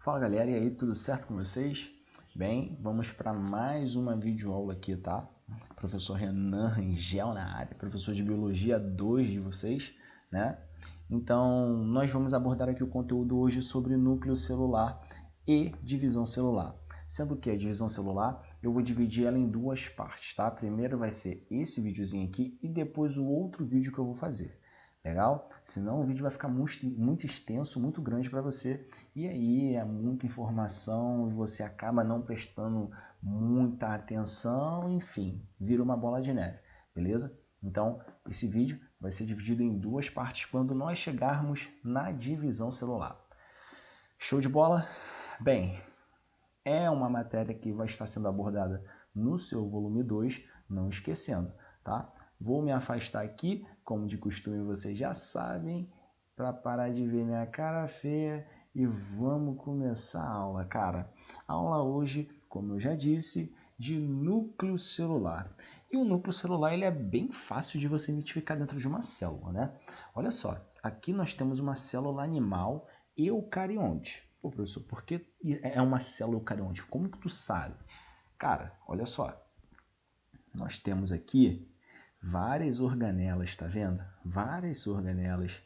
Fala galera, e aí, tudo certo com vocês? Bem, vamos para mais uma videoaula aqui, tá? Professor Renan Rangel na área, professor de Biologia 2 de vocês, né? Então, nós vamos abordar aqui o conteúdo hoje sobre núcleo celular e divisão celular. Sendo que a divisão celular, eu vou dividir ela em duas partes, tá? Primeiro vai ser esse videozinho aqui e depois o outro vídeo que eu vou fazer. Legal? Senão o vídeo vai ficar muito extenso, muito grande para você. E aí é muita informação e você acaba não prestando muita atenção, enfim, vira uma bola de neve, beleza? Então, esse vídeo vai ser dividido em duas partes quando nós chegarmos na divisão celular. Show de bola? Bem, é uma matéria que vai estar sendo abordada no seu volume 2, não esquecendo, tá? Vou me afastar aqui, como de costume vocês já sabem, para parar de ver minha cara feia e vamos começar a aula, cara. A aula hoje, como eu já disse, de núcleo celular. E o núcleo celular ele é bem fácil de você identificar dentro de uma célula, né? Olha só, aqui nós temos uma célula animal eucarionte. Pô, professor, por que é uma célula eucarionte? Como que tu sabe? Cara, olha só. Nós temos aqui várias organelas, tá vendo? Várias organelas.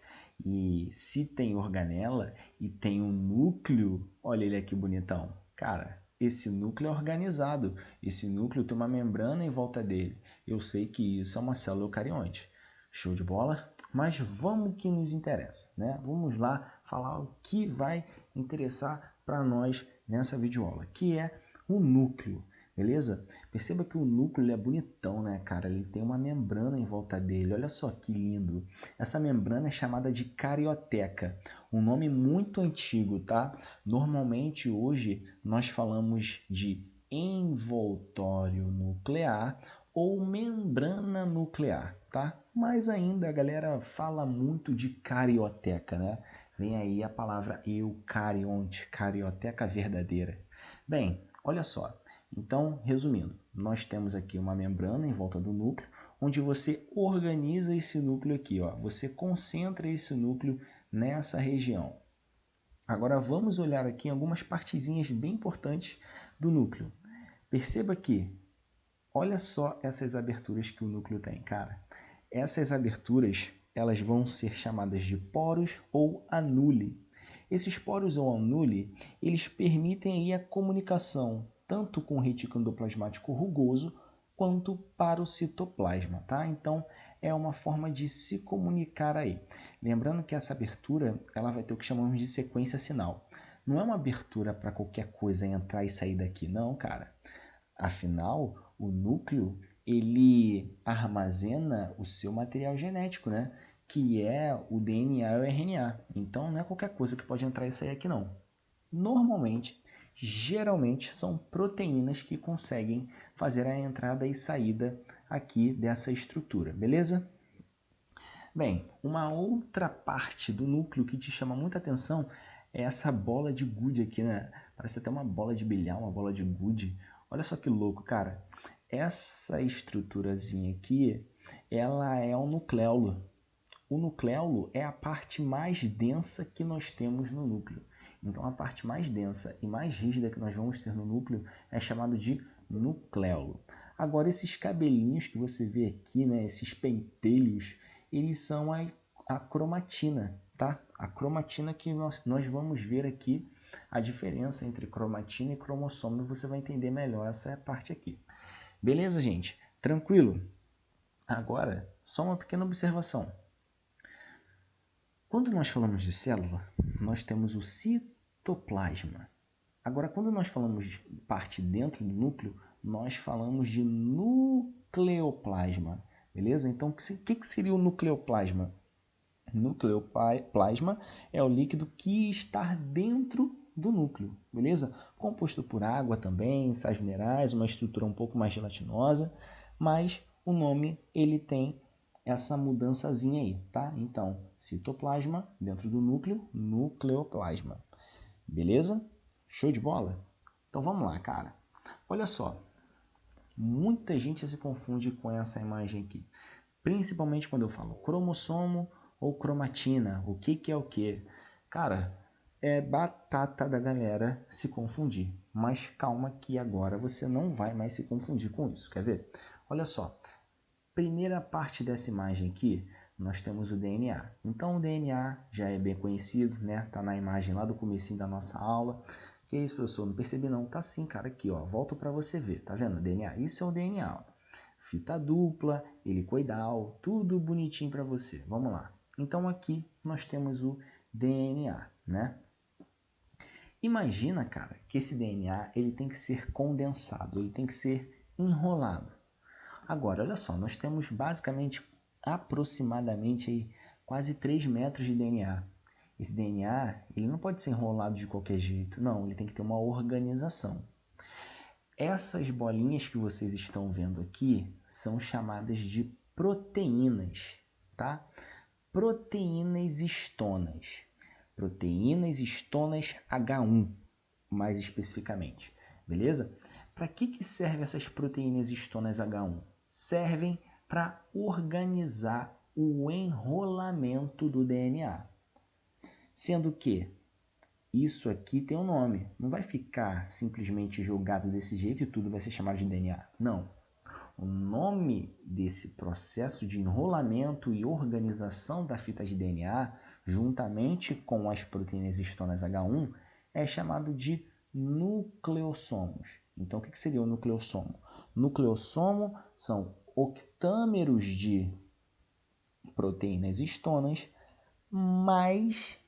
E se tem organela e tem um núcleo, olha ele aqui bonitão. Cara, esse núcleo é organizado. Esse núcleo tem uma membrana em volta dele. Eu sei que isso é uma célula eucarionte. Show de bola? Mas vamos que nos interessa, né? Vamos lá falar o que vai interessar para nós nessa videoaula, que é o núcleo. Beleza? Perceba que o núcleo ele é bonitão, né, cara? Ele tem uma membrana em volta dele. Olha só que lindo. Essa membrana é chamada de carioteca. Um nome muito antigo, tá? Normalmente hoje nós falamos de envoltório nuclear ou membrana nuclear, tá? Mas ainda a galera fala muito de carioteca, né? Vem aí a palavra eucarionte, carioteca verdadeira. Bem, olha só. Então, resumindo, nós temos aqui uma membrana em volta do núcleo, onde você organiza esse núcleo aqui, ó. Você concentra esse núcleo nessa região. Agora vamos olhar aqui algumas partezinhas bem importantes do núcleo. Perceba que, olha só essas aberturas que o núcleo tem, cara. Essas aberturas, elas vão ser chamadas de poros ou anule. Esses poros ou anule, eles permitem aí a comunicação tanto com o retículo endoplasmático rugoso quanto para o citoplasma, tá? Então, é uma forma de se comunicar aí. Lembrando que essa abertura, ela vai ter o que chamamos de sequência sinal. Não é uma abertura para qualquer coisa entrar e sair daqui, não, cara. Afinal, o núcleo, ele armazena o seu material genético, né? Que é o DNA e o RNA. Então, não é qualquer coisa que pode entrar e sair aqui, não. Normalmente, geralmente, são proteínas que conseguem fazer a entrada e saída aqui dessa estrutura, beleza? Bem, uma outra parte do núcleo que te chama muita atenção é essa bola de gude aqui, né? Parece até uma bola de bilhar, uma bola de gude. Olha só que louco, cara. Essa estruturazinha aqui, ela é o nucleolo. O nucleolo é a parte mais densa que nós temos no núcleo. Então, a parte mais densa e mais rígida que nós vamos ter no núcleo é chamado de nucleolo. Agora, esses cabelinhos que você vê aqui, né, esses pentelhos, eles são a cromatina, tá? A cromatina que nós vamos ver aqui, a diferença entre cromatina e cromossomo, você vai entender melhor essa parte aqui. Beleza, gente? Tranquilo? Agora, só uma pequena observação. Quando nós falamos de célula, nós temos o citoplasma. Agora, quando nós falamos de parte dentro do núcleo, nós falamos de nucleoplasma, beleza? Então, o que seria o nucleoplasma? Nucleoplasma é o líquido que está dentro do núcleo, beleza? Composto por água também, sais minerais, uma estrutura um pouco mais gelatinosa, mas o nome ele tem essa mudançazinha aí, tá? Então, citoplasma dentro do núcleo, nucleoplasma. Beleza? Show de bola? Então vamos lá, cara. Olha só, muita gente se confunde com essa imagem aqui. Principalmente quando eu falo cromossomo ou cromatina. O que é o que? Cara, é batata da galera se confundir. Mas calma que agora você não vai mais se confundir com isso. Quer ver? Olha só. Primeira parte dessa imagem aqui, nós temos o DNA. Então o DNA já é bem conhecido, né? Tá na imagem lá do comecinho da nossa aula. Que isso, professor? Não percebi não. Tá sim, cara, aqui, ó. Volto para você ver. Tá vendo? DNA. Isso é o DNA, ó. Fita dupla, helicoidal, tudo bonitinho para você. Vamos lá. Então aqui nós temos o DNA, né? Imagina, cara, que esse DNA ele tem que ser condensado, ele tem que ser enrolado. Agora, olha só, nós temos basicamente, aproximadamente, aí, quase 3 metros de DNA. Esse DNA ele não pode ser enrolado de qualquer jeito, não, ele tem que ter uma organização. Essas bolinhas que vocês estão vendo aqui são chamadas de proteínas, tá? Proteínas histonas. Proteínas histonas H1, mais especificamente, beleza? Para que servem essas proteínas histonas H1? Servem para organizar o enrolamento do DNA. Sendo que isso aqui tem um nome. Não vai ficar simplesmente jogado desse jeito e tudo vai ser chamado de DNA. Não. O nome desse processo de enrolamento e organização da fita de DNA, juntamente com as proteínas histonas H1, é chamado de nucleossomos. Então, o que seria o nucleossomo? Nucleossomo são octâmeros de proteínas histonas mais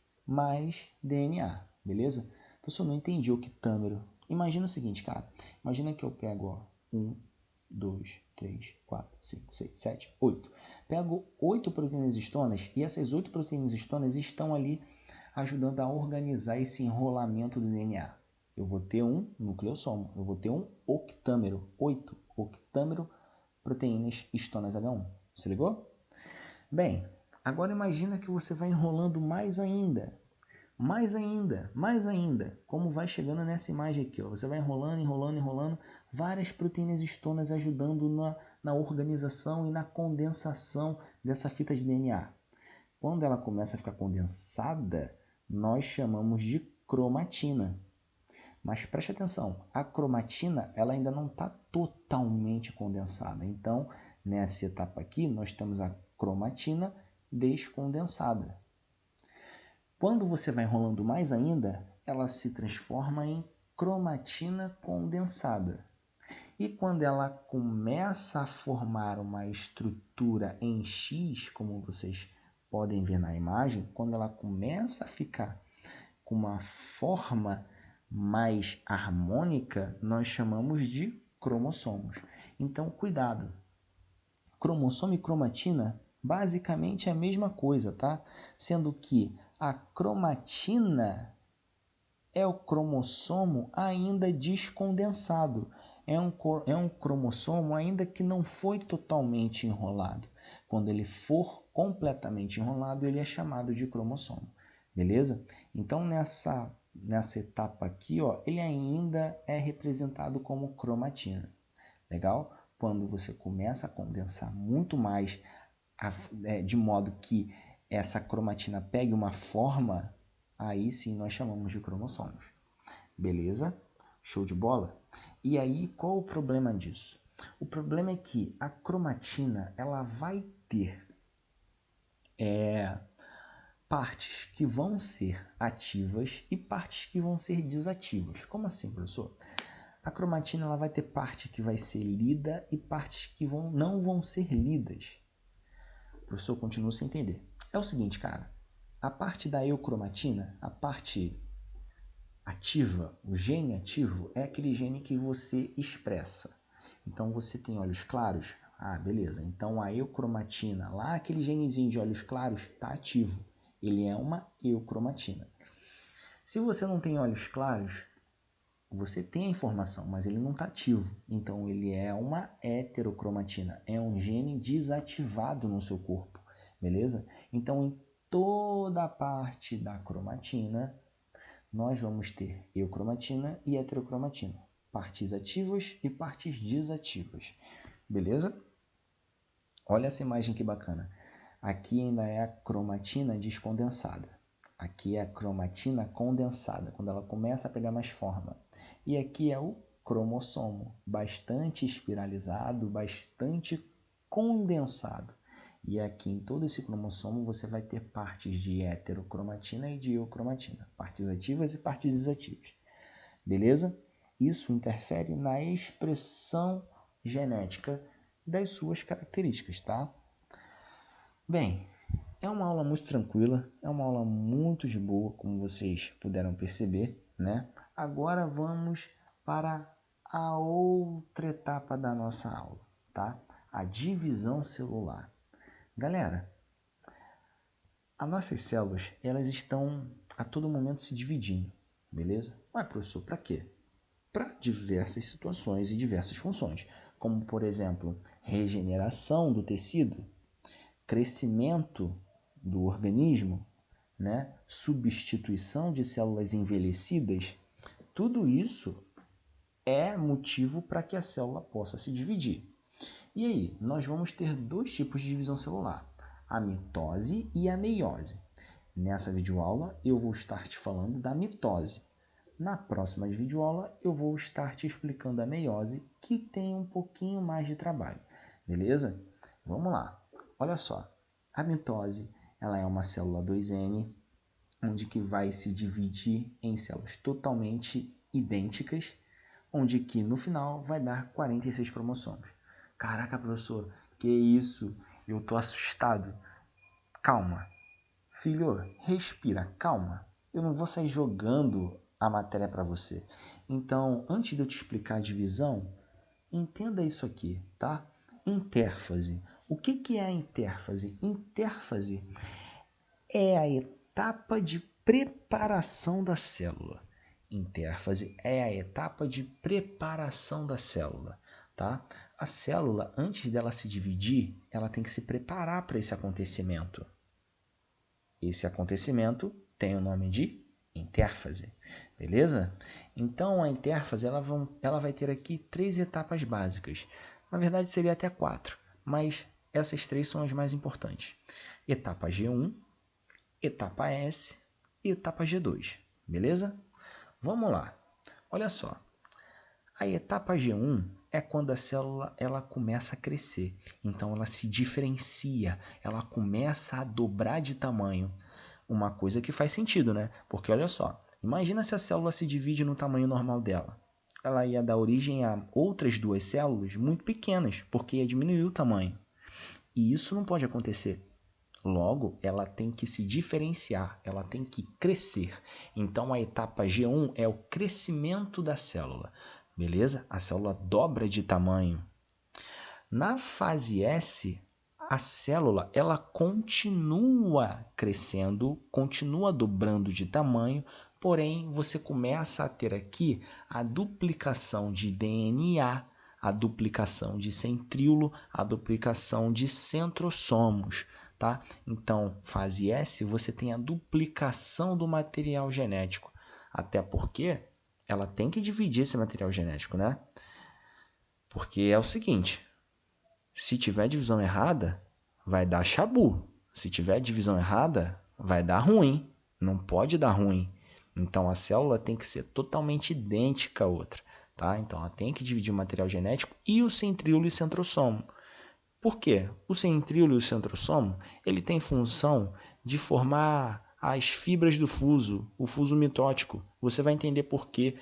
DNA, beleza? Professor, não entendi o octâmero. Imagina o seguinte, cara. Imagina que eu pego, ó, 1, 2, 3, 4, 5, 6, 7, 8. Pego 8 proteínas histonas e essas 8 proteínas histonas estão ali ajudando a organizar esse enrolamento do DNA. Eu vou ter um nucleossomo, eu vou ter um octâmero, 8 octâmero proteínas histonas H1. Se ligou? Bem, agora imagina que você vai enrolando mais ainda, como vai chegando nessa imagem aqui, ó. Você vai enrolando, várias proteínas histonas ajudando na organização e na condensação dessa fita de DNA. Quando ela começa a ficar condensada, nós chamamos de cromatina. Mas preste atenção, a cromatina ela ainda não está totalmente condensada. Então, nessa etapa aqui, nós temos a cromatina descondensada. Quando você vai enrolando mais ainda, ela se transforma em cromatina condensada. E quando ela começa a formar uma estrutura em X, como vocês podem ver na imagem, quando ela começa a ficar com uma forma mais harmônica, nós chamamos de cromossomos. Então, cuidado. Cromossomo e cromatina basicamente é a mesma coisa, tá? Sendo que a cromatina é o cromossomo ainda descondensado. É um cromossomo ainda que não foi totalmente enrolado. Quando ele for completamente enrolado, ele é chamado de cromossomo. Beleza? Então, nessa etapa aqui, ó, ele ainda é representado como cromatina. Legal? Quando você começa a condensar muito mais, de modo que essa cromatina pegue uma forma, aí sim nós chamamos de cromossomos. Beleza? Show de bola? E aí, qual o problema disso? O problema é que a cromatina ela vai ter partes que vão ser ativas e partes que vão ser desativas. Como assim, professor? A cromatina ela vai ter parte que vai ser lida e partes que não vão ser lidas. O professor continua sem entender. É o seguinte, cara. A parte da eucromatina, a parte ativa, o gene ativo, é aquele gene que você expressa. Então, você tem olhos claros? Ah, beleza. Então, a eucromatina, lá aquele genezinho de olhos claros, está ativo. Ele é uma eucromatina. Se você não tem olhos claros, você tem a informação, mas ele não está ativo. Então, ele é uma heterocromatina. É um gene desativado no seu corpo. Beleza? Então, em toda a parte da cromatina, nós vamos ter eucromatina e heterocromatina. Partes ativas e partes desativas. Beleza? Olha essa imagem que bacana. Aqui ainda é a cromatina descondensada. Aqui é a cromatina condensada, quando ela começa a pegar mais forma. E aqui é o cromossomo, bastante espiralizado, bastante condensado. E aqui em todo esse cromossomo você vai ter partes de heterocromatina e de eocromatina, partes ativas e partes desativas. Beleza? Isso interfere na expressão genética das suas características, tá? Bem, é uma aula muito tranquila, é uma aula muito de boa, como vocês puderam perceber, né? Agora vamos para a outra etapa da nossa aula, tá? A divisão celular. Galera, as nossas células, elas estão a todo momento se dividindo, beleza? Mas, professor, para quê? Para diversas situações e diversas funções, como, por exemplo, regeneração do tecido, crescimento do organismo, né? Substituição de células envelhecidas. Tudo isso é motivo para que a célula possa se dividir. E aí, nós vamos ter dois tipos de divisão celular, a mitose e a meiose. Nessa videoaula, eu vou estar te falando da mitose. Na próxima videoaula, eu vou estar te explicando a meiose, que tem um pouquinho mais de trabalho, beleza? Vamos lá. Olha só, a mitose, ela é uma célula 2N, onde que vai se dividir em células totalmente idênticas, onde que no final vai dar 46 cromossomos. Caraca, professor, que isso? Eu tô assustado. Calma. Filho, respira, calma. Eu não vou sair jogando a matéria para você. Então, antes de eu te explicar a divisão, entenda isso aqui, tá? Intérfase. O que é a intérfase? Intérfase é a etapa de preparação da célula. Intérfase é a etapa de preparação da célula, tá? A célula, antes dela se dividir, ela tem que se preparar para esse acontecimento. Esse acontecimento tem o nome de intérfase, beleza? Então, a intérfase ela vai ter aqui 3 etapas básicas. Na verdade, seria até 4, mas essas 3 são as mais importantes. Etapa G1, etapa S e etapa G2, beleza? Vamos lá. Olha só. A etapa G1 é quando a célula ela começa a crescer. Então ela se diferencia, ela começa a dobrar de tamanho. Uma coisa que faz sentido, né? Porque olha só, imagina se a célula se divide no tamanho normal dela. Ela ia dar origem a outras 2 células muito pequenas, porque ia diminuir o tamanho. E isso não pode acontecer. Logo, ela tem que se diferenciar, ela tem que crescer. Então, a etapa G1 é o crescimento da célula, beleza? A célula dobra de tamanho. Na fase S, a célula ela continua crescendo, continua dobrando de tamanho, porém, você começa a ter aqui a duplicação de DNA, a duplicação de centríolo, a duplicação de centrossomos. Tá? Então, fase S, você tem a duplicação do material genético. Até porque ela tem que dividir esse material genético, né? Porque é o seguinte, se tiver divisão errada, vai dar chabu. Se tiver divisão errada, vai dar ruim. Não pode dar ruim. Então, a célula tem que ser totalmente idêntica à outra. Tá? Então, ela tem que dividir o material genético e o centríolo e centrossomo. Por quê? O centríolo e o centrossomo, ele tem função de formar as fibras do fuso, o fuso mitótico. Você vai entender por que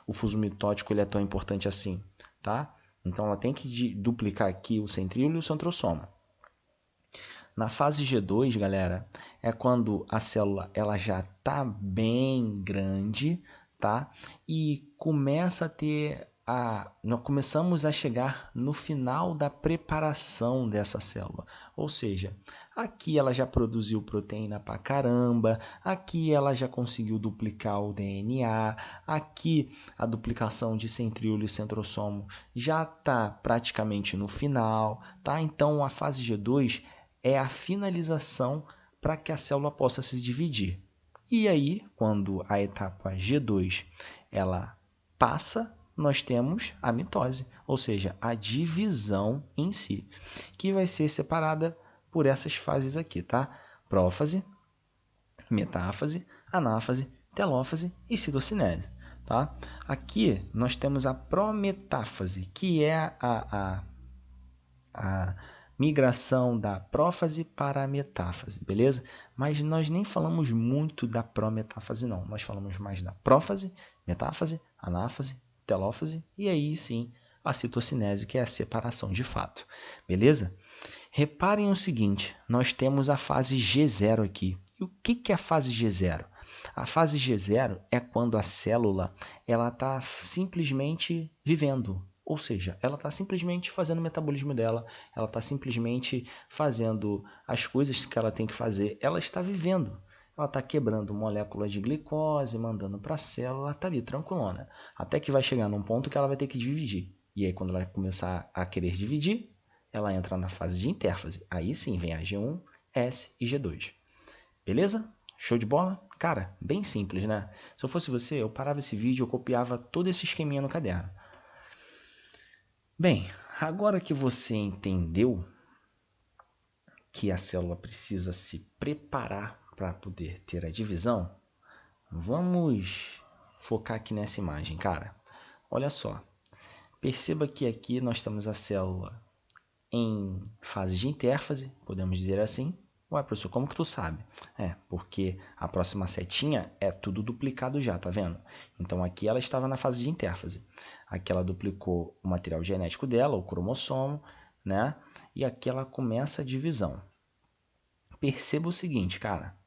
o fuso mitótico ele é tão importante assim, tá? Então, ela tem que duplicar aqui o centríolo e o centrossomo. Na fase G2, galera, é quando a célula ela já está bem grande, tá? E começa a ter nós começamos a chegar no final da preparação dessa célula. Ou seja, aqui ela já produziu proteína pra caramba, aqui ela já conseguiu duplicar o DNA, aqui a duplicação de centríolo e centrossomo já está praticamente no final, tá? Então a fase G2 é a finalização para que a célula possa se dividir. E aí, quando a etapa G2 ela passa, nós temos a mitose, ou seja, a divisão em si, que vai ser separada por essas fases aqui, tá? Prófase, metáfase, anáfase, telófase e citocinese, tá? Aqui nós temos a prometáfase, que é a migração da prófase para a metáfase, beleza? Mas nós nem falamos muito da prometáfase não, nós falamos mais da prófase, metáfase, anáfase, telófase e aí sim a citocinese, que é a separação de fato, beleza? Reparem o seguinte, nós temos a fase G0 aqui. E o que é a fase G0? A fase G0 é quando a célula está simplesmente vivendo, ou seja, ela está simplesmente fazendo o metabolismo dela, ela está simplesmente fazendo as coisas que ela tem que fazer, ela está vivendo. Ela está quebrando molécula de glicose, mandando para a célula, está ali tranquilona. Até que vai chegar num ponto que ela vai ter que dividir. E aí quando ela começar a querer dividir, ela entra na fase de intérfase. Aí sim vem a G1, S e G2. Beleza? Show de bola? Cara, bem simples, né? Se eu fosse você, eu parava esse vídeo, eu copiava todo esse esqueminha no caderno. Bem, agora que você entendeu que a célula precisa se preparar para poder ter a divisão, vamos focar aqui nessa imagem, cara. Olha só. Perceba que aqui nós temos a célula em fase de intérfase, podemos dizer assim. Ué, professor, como que tu sabe? Porque a próxima setinha é tudo duplicado já, tá vendo? Então aqui ela estava na fase de intérfase. Aqui ela duplicou o material genético dela, o cromossomo, né? E aqui ela começa a divisão. Perceba o seguinte, cara.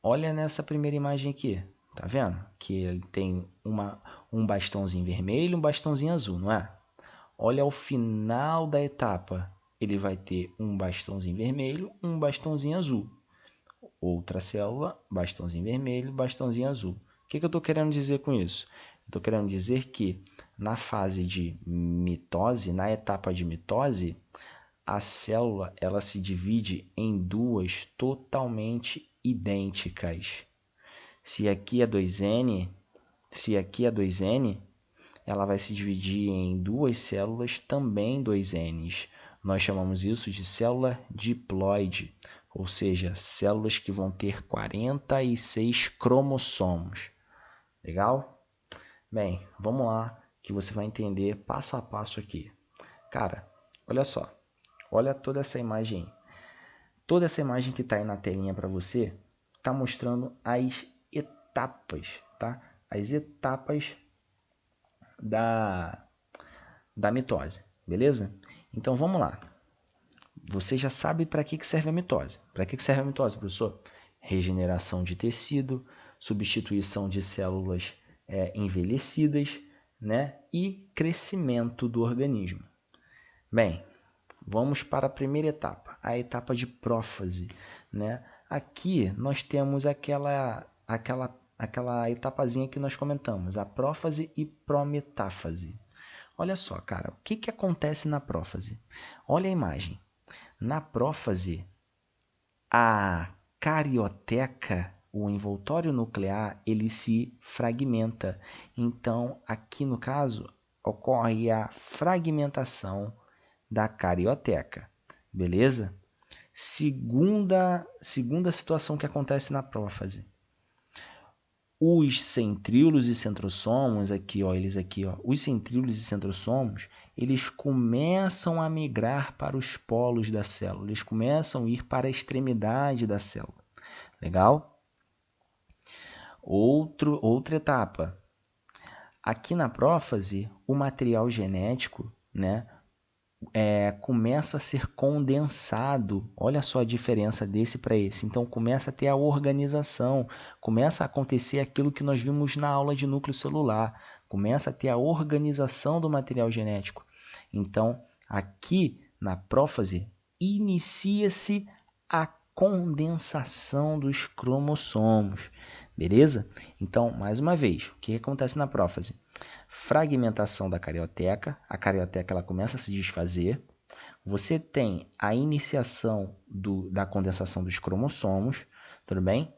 Olha nessa primeira imagem aqui, tá vendo? Que ele tem um bastãozinho vermelho e um bastãozinho azul, não é? Olha ao final da etapa, ele vai ter um bastãozinho vermelho, um bastãozinho azul. Outra célula, bastãozinho vermelho, bastãozinho azul. O que eu estou querendo dizer com isso? Estou querendo dizer que na fase de mitose, na etapa de mitose, a célula ela se divide em duas totalmente idênticas. Se aqui é 2N, ela vai se dividir em duas células também 2Ns. Nós chamamos isso de célula diploide, ou seja, células que vão ter 46 cromossomos. Legal? Bem, vamos lá que você vai entender passo a passo aqui. Cara, olha só. Olha toda essa imagem aí. Toda essa imagem que está aí na telinha para você está mostrando as etapas, tá? As etapas da mitose, beleza? Então vamos lá. Você já sabe para que serve a mitose. Para que serve a mitose, professor? Regeneração de tecido, substituição de células envelhecidas, né? E crescimento do organismo. Bem, vamos para a primeira etapa, a etapa de prófase, né? Aqui nós temos aquela etapazinha que nós comentamos, a prófase e prometáfase. Olha só, cara, o que acontece na prófase? Olha a imagem. Na prófase, a carioteca, o envoltório nuclear, ele se fragmenta. Então, aqui no caso, ocorre a fragmentação da carioteca, beleza? Segunda situação que acontece na prófase. Os centríolos e centrossomos, os centríolos e centrossomos, eles começam a migrar para os polos da célula, eles começam a ir para a extremidade da célula. Legal? Outra etapa. Aqui na prófase, o material genético, né, começa a ser condensado. Olha só a diferença desse para esse. Então começa a ter a organização, começa a acontecer aquilo que nós vimos na aula de núcleo celular, começa a ter a organização do material genético. Então aqui na prófase inicia-se a condensação dos cromossomos, beleza? Então, mais uma vez, o que acontece na prófase? Fragmentação da carioteca, a carioteca ela começa a se desfazer, você tem a iniciação da condensação dos cromossomos, tudo bem?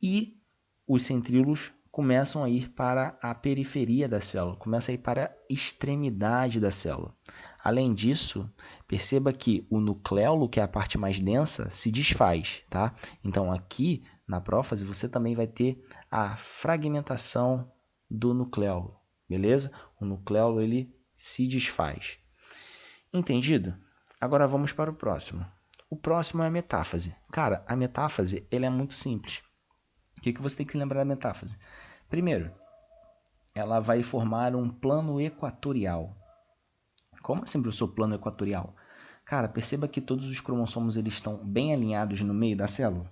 E os centríolos começam a ir para a periferia da célula, começam a ir para a extremidade da célula. Além disso, perceba que o nucleolo, que é a parte mais densa, se desfaz, tá? Então aqui na prófase, você também vai ter a fragmentação do nucleolo, beleza? O nucleolo ele se desfaz. Entendido? Agora vamos para o próximo. O próximo é a metáfase. Cara, a metáfase ele é muito simples. O que você tem que lembrar da metáfase? Primeiro, ela vai formar um plano equatorial. Como assim, professor, plano equatorial? Cara, perceba que todos os cromossomos eles estão bem alinhados no meio da célula.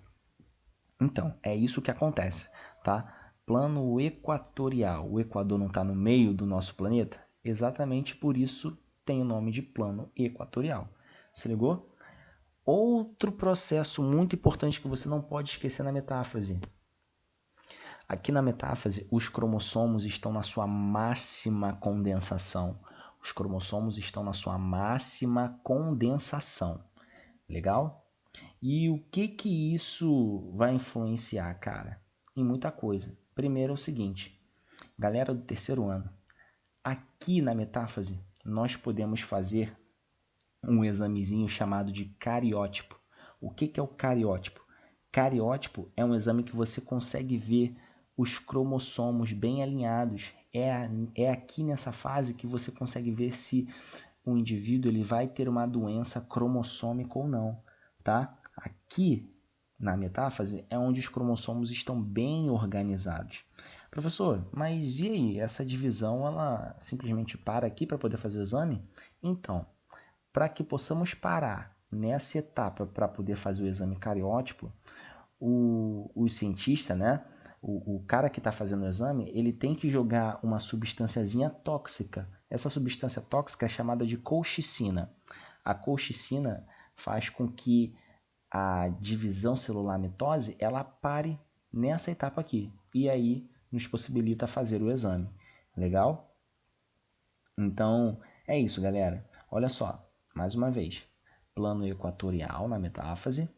Então, é isso que acontece, tá? Plano equatorial. O Equador não está no meio do nosso planeta? Exatamente por isso tem o nome de plano equatorial. Se ligou? Outro processo muito importante que você não pode esquecer na metáfase. Aqui na metáfase, os cromossomos estão na sua máxima condensação. Os cromossomos estão na sua máxima condensação. Legal? E o que isso vai influenciar, cara? Em muita coisa. Primeiro é o seguinte, galera do terceiro ano, aqui na metáfase, nós podemos fazer um examezinho chamado de cariótipo. O que é o cariótipo? Cariótipo é um exame que você consegue ver os cromossomos bem alinhados. É aqui nessa fase que você consegue ver se o indivíduo ele vai ter uma doença cromossômica ou não, tá? Aqui na metáfase é onde os cromossomos estão bem organizados. Professor, mas e aí? Essa divisão ela simplesmente para aqui para poder fazer o exame? Então, para que possamos parar nessa etapa para poder fazer o exame cariótipo, o cientista, né? O cara que está fazendo o exame, ele tem que jogar uma substânciazinha tóxica. Essa substância tóxica é chamada de colchicina. A colchicina faz com que a divisão celular mitose ela pare nessa etapa aqui. E aí nos possibilita fazer o exame. Legal? Então, é isso, galera. Olha só, mais uma vez. Plano equatorial na metáfase.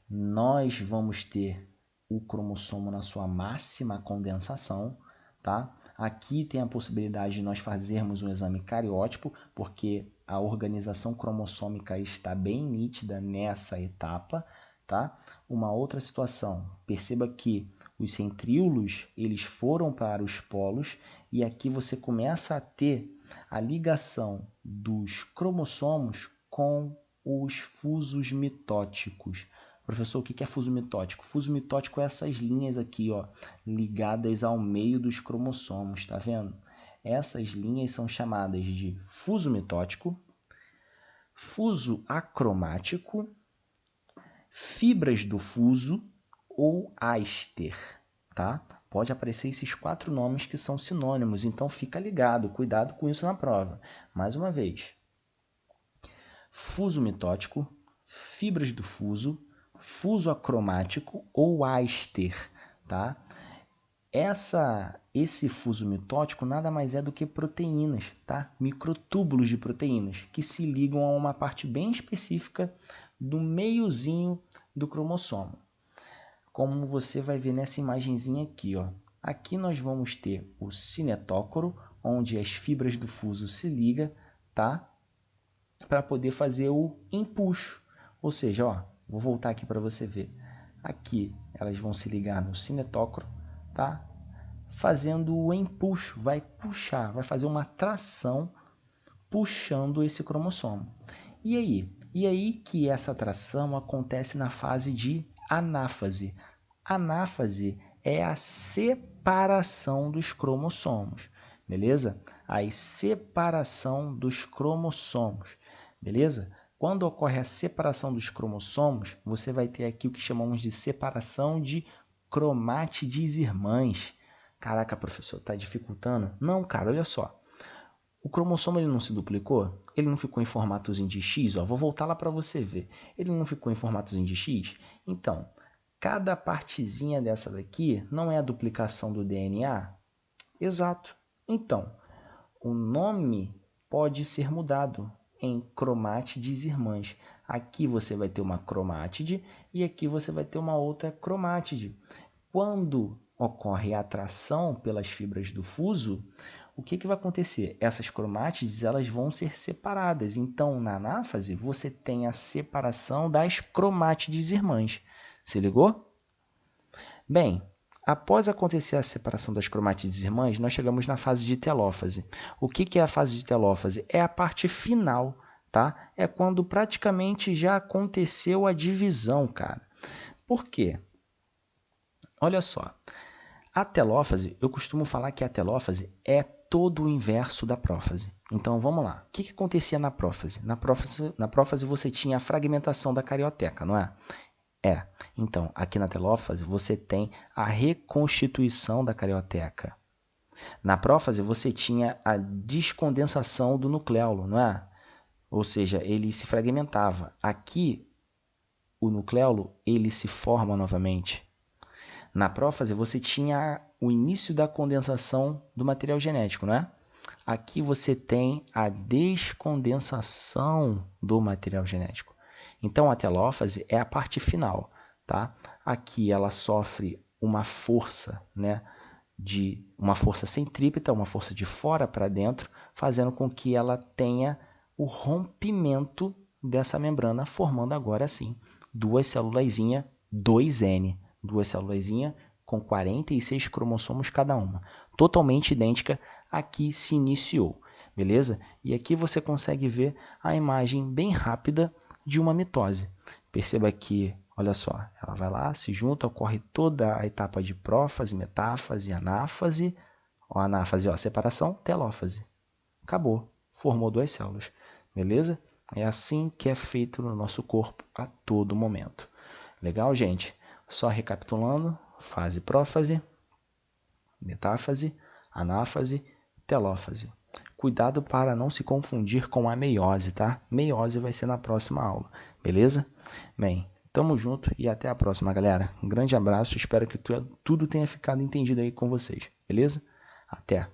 Nós vamos ter o cromossomo na sua máxima condensação, tá? Aqui tem a possibilidade de nós fazermos um exame cariótipo, porque a organização cromossômica está bem nítida nessa etapa, tá? Uma outra situação, perceba que os centríolos, eles foram para os polos e aqui você começa a ter a ligação dos cromossomos com os fusos mitóticos. Professor, o que é fuso mitótico? Fuso mitótico é essas linhas aqui, ó, ligadas ao meio dos cromossomos, tá vendo? Essas linhas são chamadas de fuso mitótico, fuso acromático, fibras do fuso ou áster, tá? Pode aparecer esses 4 nomes que são sinônimos, então fica ligado, cuidado com isso na prova. Mais uma vez, fuso mitótico, fibras do fuso, fuso acromático ou áster, tá? Esse fuso mitótico nada mais é do que proteínas, tá? Microtúbulos de proteínas que se ligam a uma parte bem específica do meiozinho do cromossomo. Como você vai ver nessa imagenzinha aqui, ó. Aqui nós vamos ter o cinetócoro, onde as fibras do fuso se ligam, tá? Para poder fazer o empuxo. Ou seja, ó, vou voltar aqui para você ver. Aqui elas vão se ligar no cinetócoro, tá? Fazendo o empuxo, vai puxar, vai fazer uma tração puxando esse cromossomo. E aí que essa tração acontece na fase de anáfase. Anáfase é a separação dos cromossomos, beleza? A separação dos cromossomos, beleza? Quando ocorre a separação dos cromossomos, você vai ter aqui o que chamamos de separação de cromátides irmãs. Caraca, professor, tá dificultando? Não, cara, olha só. O cromossomo ele não se duplicou? Ele não ficou em formatozinho de X? Ó, vou voltar lá para você ver. Ele não ficou em formatozinho de X? Então, cada partezinha dessa daqui não é a duplicação do DNA? Exato. Então, o nome pode ser mudado em cromátides irmãs. Aqui você vai ter uma cromátide e aqui você vai ter uma outra cromátide. Quando ocorre a atração pelas fibras do fuso, o que vai acontecer? Essas cromátides elas vão ser separadas. Então, na anáfase, você tem a separação das cromátides irmãs. Se ligou? Bem, após acontecer a separação das cromátides irmãs, nós chegamos na fase de telófase. O que é a fase de telófase? É a parte final, tá? É quando praticamente já aconteceu a divisão, cara. Por quê? Olha só, a telófase, eu costumo falar que a telófase é todo o inverso da prófase. Então vamos lá. O que acontecia na prófase? Na prófase você tinha a fragmentação da carioteca, não é? Então, aqui na telófase você tem a reconstituição da carioteca. Na prófase você tinha a descondensação do nucleolo, não é? Ou seja, ele se fragmentava. Aqui, o nucleolo, ele se forma novamente. Na prófase você tinha o início da condensação do material genético, não é? Aqui você tem a descondensação do material genético. Então, a telófase é a parte final, tá? Aqui ela sofre uma força, né? Uma força centrípeta, uma força de fora para dentro, fazendo com que ela tenha o rompimento dessa membrana, formando agora sim duas célulazinhas 2N, duas célulazinhas com 46 cromossomos cada uma, totalmente idêntica a que se iniciou, beleza? E aqui você consegue ver a imagem bem rápida de uma mitose. Perceba que, olha só, ela vai lá, se junta, ocorre toda a etapa de prófase, metáfase, anáfase. Ó, anáfase, ó, separação, telófase. Acabou, formou duas células, beleza? É assim que é feito no nosso corpo a todo momento. Legal, gente? Só recapitulando, fase prófase, metáfase, anáfase, telófase. Cuidado para não se confundir com a meiose, tá? Meiose vai ser na próxima aula, beleza? Bem, tamo junto e até a próxima, galera. Um grande abraço, espero que tudo tenha ficado entendido aí com vocês, beleza? Até!